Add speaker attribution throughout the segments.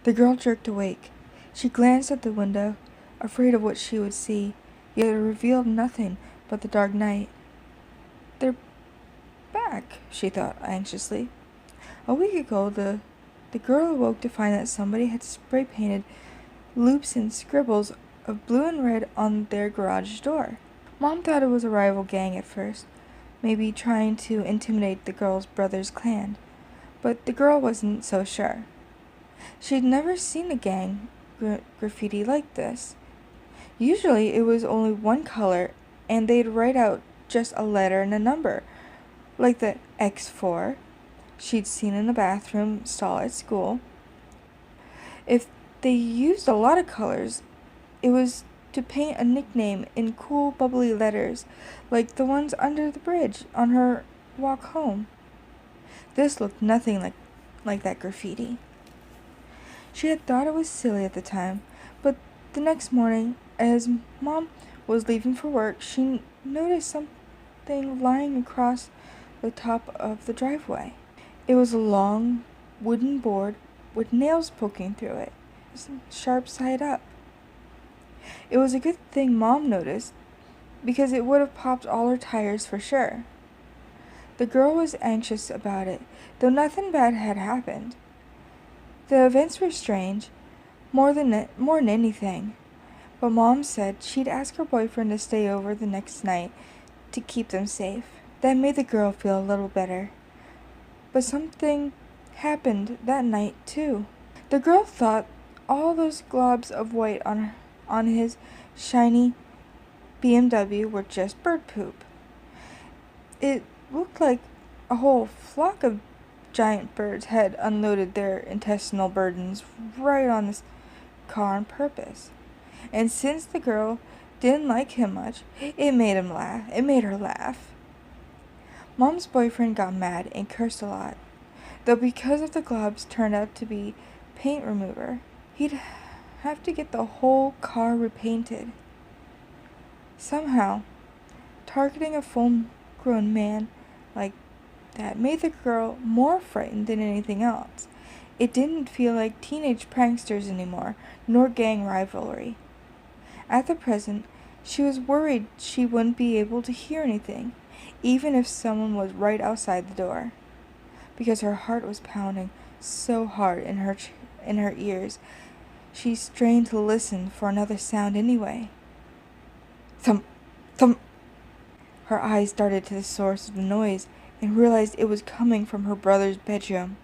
Speaker 1: The girl jerked awake. She glanced at the window, afraid of what she would see, yet it revealed nothing but the dark night. "They're back," she thought anxiously. A week ago, the girl awoke to find that somebody had spray-painted loops and scribbles of blue and red on their garage door. Mom thought it was a rival gang at first, maybe trying to intimidate the girl's brother's clan, but the girl wasn't so sure. She'd never seen a gang graffiti like this. Usually it was only one color, and they'd write out just a letter and a number, like the X4 she'd seen in a bathroom stall at school. If they used a lot of colors, it was to paint a nickname in cool, bubbly letters, like the ones under the bridge on her walk home. This looked nothing like that graffiti. She had thought it was silly at the time, but the next morning, as Mom was leaving for work, she noticed something lying across the top of the driveway. It was a long wooden board with nails poking through it, sharp side up. It was a good thing Mom noticed, because it would have popped all her tires for sure. The girl was anxious about it, though nothing bad had happened. The events were strange, more than anything, but Mom said she'd ask her boyfriend to stay over the next night to keep them safe. That made the girl feel a little better. But something happened that night, too. The girl thought all those globs of white on his shiny BMW were just bird poop. It looked like a whole flock of giant birds had unloaded their intestinal burdens right on this car on purpose. And since the girl didn't like him much, it made her laugh. Mom's boyfriend got mad and cursed a lot, though because of the globs turned out to be paint remover, he'd have to get the whole car repainted. Somehow, targeting a full-grown man like that made the girl more frightened than anything else. It didn't feel like teenage pranksters anymore, nor gang rivalry. At the present, she was worried she wouldn't be able to hear anything, even if someone was right outside the door, because her heart was pounding so hard in her ears. She strained to listen for another sound anyway. Thump, thump. Her eyes darted to the source of the noise and realized it was coming from her brother's bedroom,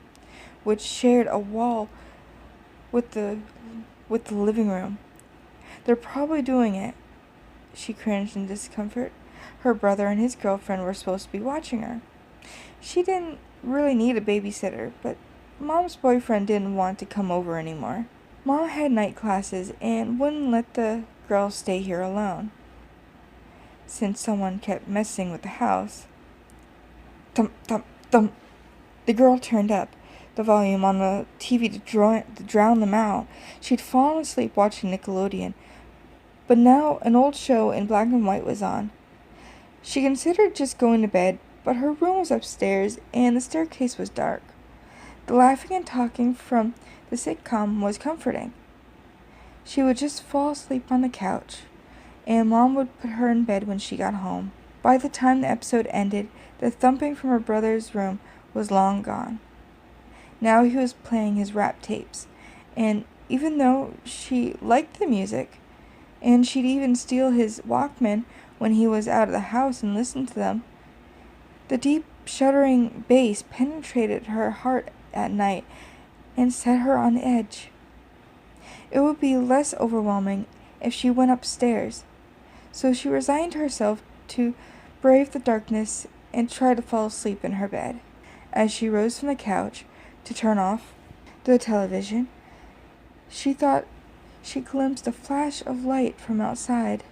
Speaker 1: which shared a wall with the living room. "They're probably doing it," she cringed in discomfort. Her brother and his girlfriend were supposed to be watching her. She didn't really need a babysitter, but Mom's boyfriend didn't want to come over anymore. Mom had night classes and wouldn't let the girls stay here alone, since someone kept messing with the house. Thump, thump, thump. The girl turned up the volume on the TV to drown them out. She'd fallen asleep watching Nickelodeon, but now an old show in black and white was on. She considered just going to bed, but her room was upstairs and the staircase was dark. The laughing and talking from the sitcom was comforting. She would just fall asleep on the couch, and Mom would put her in bed when she got home. By the time the episode ended, the thumping from her brother's room was long gone. Now he was playing his rap tapes, and even though she liked the music, and she'd even steal his Walkman when he was out of the house and listen to them, the deep, shuddering bass penetrated her heart at night and set her on edge. It would be less overwhelming if she went upstairs, so she resigned herself to brave the darkness and try to fall asleep in her bed. As she rose from the couch to turn off the television, she thought she glimpsed a flash of light from outside.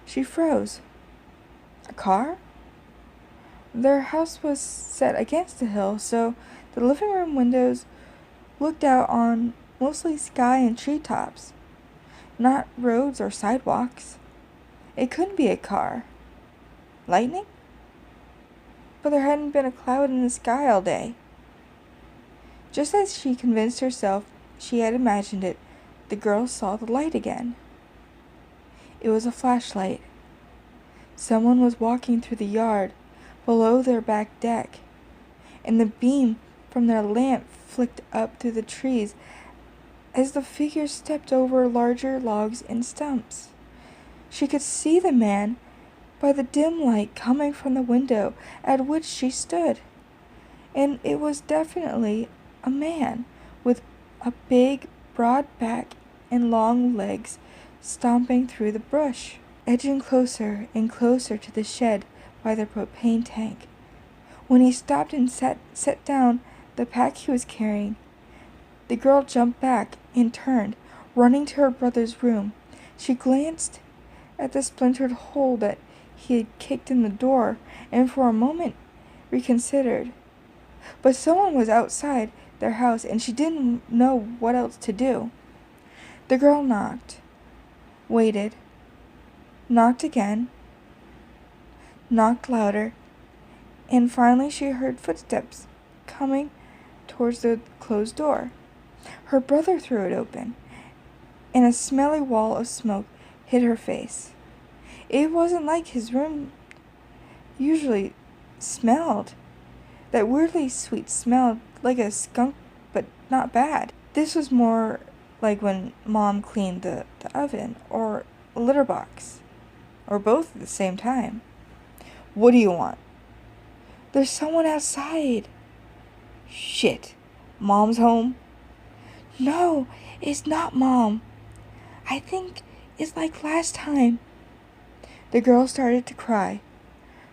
Speaker 1: She froze. A car? Their house was set against a hill, so the living room windows looked out on mostly sky and treetops, not roads or sidewalks. It couldn't be a car. Lightning? But there hadn't been a cloud in the sky all day. Just as she convinced herself she had imagined it, the girls saw the light again. It was a flashlight. Someone was walking through the yard below their back deck, and the beam from their lamp flicked up through the trees as the figure stepped over larger logs and stumps. She could see the man by the dim light coming from the window at which she stood, and it was definitely a man with a big, broad back and long legs stomping through the brush, edging closer and closer to the shed by the propane tank. When he stopped and set down the pack he was carrying, the girl jumped back and turned, running to her brother's room. She glanced at the splintered hole that he had kicked in the door, and for a moment reconsidered. But someone was outside their house, and she didn't know what else to do. The girl knocked, waited, knocked again, knocked louder, and finally she heard footsteps coming towards the closed door. Her brother threw it open, and a smelly wall of smoke hit her face. It wasn't like his room usually smelled. That weirdly sweet smell, like a skunk, but not bad. This was more like when Mom cleaned the oven or a litter box, or both at the same time. What do you want? There's someone outside. Shit. Mom's home? No, it's not Mom. I think it's like last time. The girl started to cry.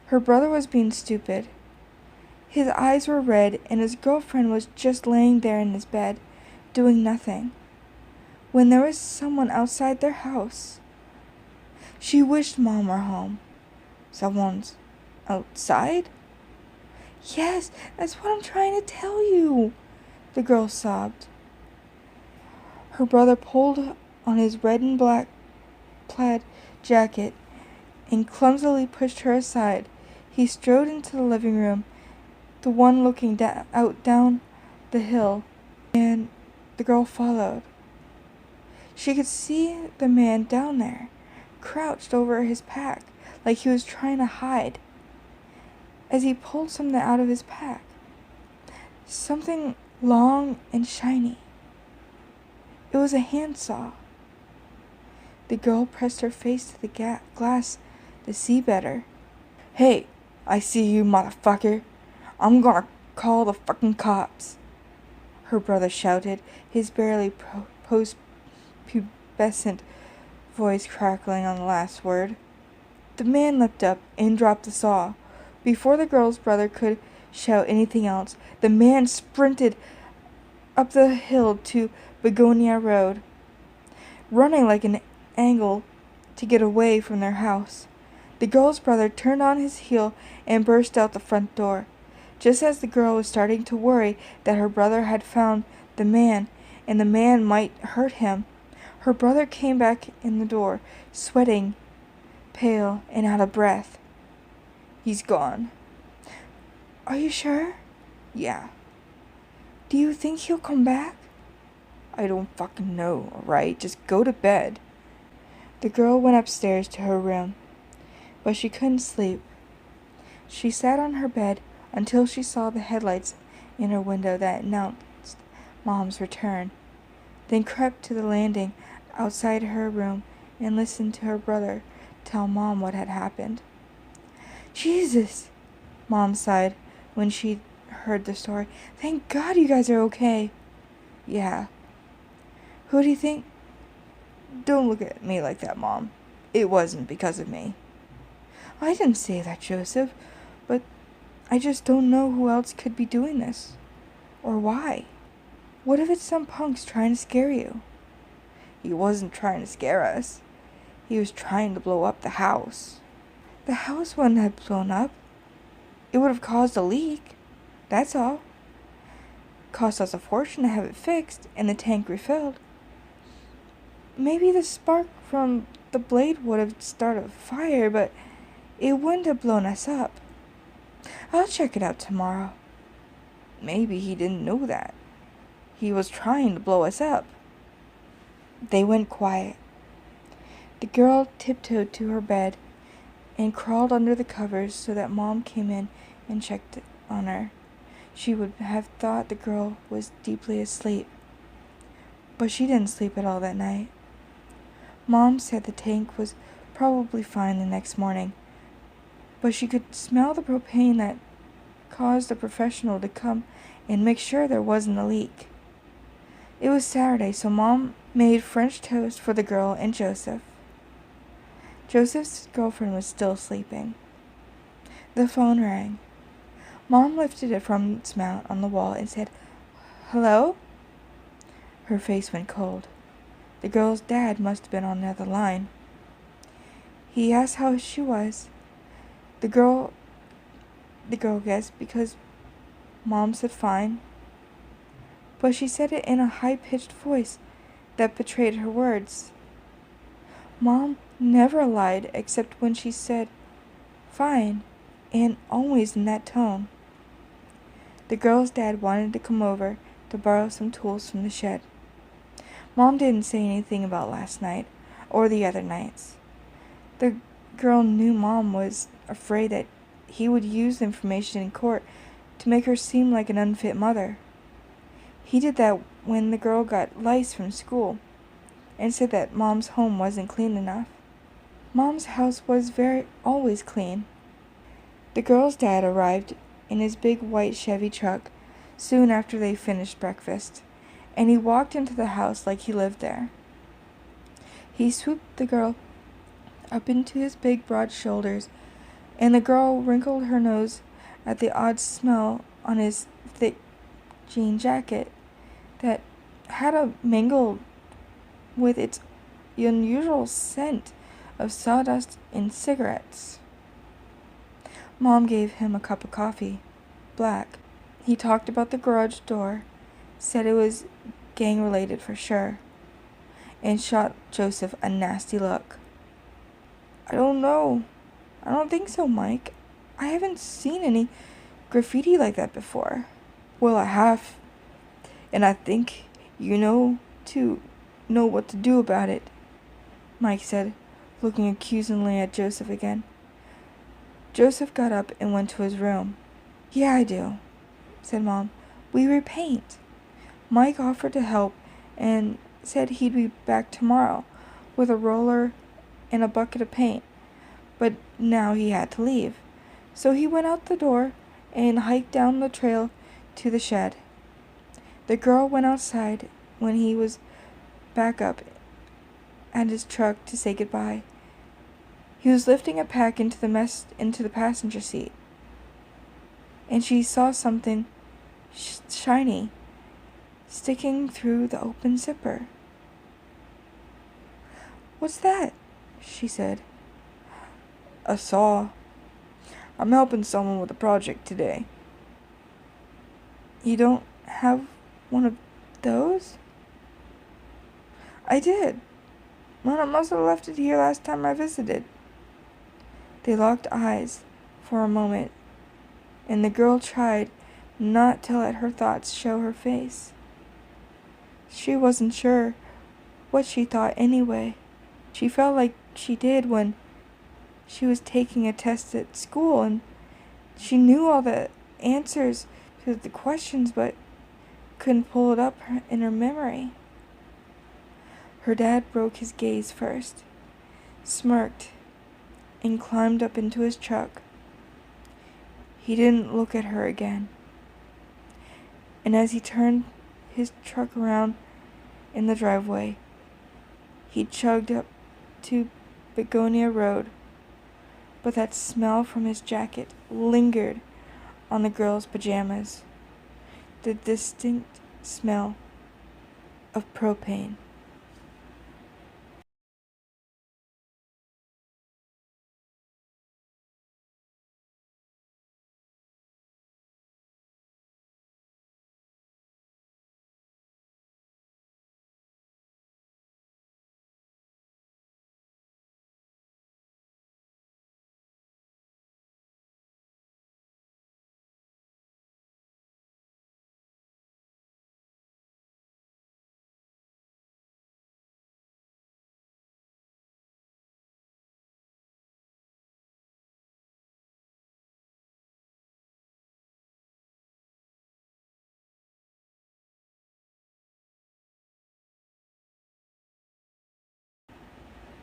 Speaker 1: Her brother was being stupid. His eyes were red, and his girlfriend was just laying there in his bed, doing nothing, when there was someone outside their house. She wished Mom were home. Someone's outside? Yes, that's what I'm trying to tell you, the girl sobbed. Her brother pulled on his red and black plaid jacket and clumsily pushed her aside. He strode into the living room, the one looking out down the hill, and the girl followed. She could see the man down there, crouched over his pack, like he was trying to hide, as he pulled something out of his pack. Something long and shiny. It was a handsaw. The girl pressed her face to the glass to see better. Hey, I see you, motherfucker. I'm gonna call the fucking cops, her brother shouted, his barely post-pubescent voice crackling on the last word. The man leapt up and dropped the saw. Before the girl's brother could shout anything else, the man sprinted up the hill to Begonia Road, running like an angle to get away from their house. The girl's brother turned on his heel and burst out the front door. Just as the girl was starting to worry that her brother had found the man and the man might hurt him, her brother came back in the door, sweating, pale, and out of breath. He's gone. Are you sure? Yeah. Do you think he'll come back? I don't fucking know, alright? Just go to bed. The girl went upstairs to her room, but she couldn't sleep. She sat on her bed until she saw the headlights in her window that announced Mom's return, then crept to the landing outside her room and listened to her brother tell Mom what had happened. Jesus, Mom sighed when she heard the story. Thank God you guys are okay. Yeah. Who do you think? Don't look at me like that, Mom. It wasn't because of me. I didn't say that, Joseph, but I just don't know who else could be doing this. Or why. What if it's some punks trying to scare you? He wasn't trying to scare us. He was trying to blow up the house. The house wouldn't have blown up. It would have caused a leak. That's all. Cost us a fortune to have it fixed and the tank refilled. Maybe the spark from the blade would have started a fire, but it wouldn't have blown us up. I'll check it out tomorrow. Maybe he didn't know that. he was trying to blow us up." They went quiet. The girl tiptoed to her bed and crawled under the covers so that Mom came in and checked on her. She would have thought the girl was deeply asleep, but she didn't sleep at all that night. Mom said the tank was probably fine the next morning, but she could smell the propane that caused a professional to come and make sure there wasn't a leak. It was Saturday, so Mom made French toast for the girl and Joseph. Joseph's girlfriend was still sleeping. The phone rang. Mom lifted it from its mount on the wall and said, "Hello?" Her face went cold. The girl's dad must have been on the other line. He asked how she was. The girl guessed because Mom said fine, but she said it in a high-pitched voice that betrayed her words. Mom never lied except when she said fine, and always in that tone. The girl's dad wanted to come over to borrow some tools from the shed. Mom didn't say anything about last night or the other nights. The girl knew Mom was afraid that he would use the information in court to make her seem like an unfit mother. He did that when the girl got lice from school and said that Mom's home wasn't clean enough. Mom's house was always clean. The girl's dad arrived in his big white Chevy truck soon after they finished breakfast, and he walked into the house like he lived there. He swooped the girl up into his big broad shoulders, and the girl wrinkled her nose at the odd smell on his thick jean jacket that had a mingled with its unusual scent of sawdust and cigarettes. Mom gave him a cup of coffee, black. He talked about the garage door, said it was gang-related for sure, and shot Joseph a nasty look. "I don't know. I don't think so, Mike. I haven't seen any graffiti like that before." "Well, I have, and I think you know what to do about it," Mike said, looking accusingly at Joseph again. Joseph got up and went to his room. "Yeah, I do," said Mom. "We repaint." Mike offered to help and said he'd be back tomorrow with a roller and a bucket of paint, but now he had to leave. So he went out the door and hiked down the trail to the shed. The girl went outside when he was back up at his truck to say goodbye. He was lifting a pack into the passenger seat, and she saw something shiny sticking through the open zipper. "What's that?" she said. "A saw. I'm helping someone with a project today." "You don't have one of those?" "I did. Well, I must have left it here last time I visited." They locked eyes for a moment, and the girl tried not to let her thoughts show her face. She wasn't sure what she thought anyway. She felt like she did when she was taking a test at school, and she knew all the answers to the questions but couldn't pull it up in her memory. Her dad broke his gaze first, smirked, and climbed up into his truck. He didn't look at her again, and as he turned his truck around in the driveway, he chugged up to Begonia Road, but that smell from his jacket lingered on the girl's pajamas, the distinct smell of propane.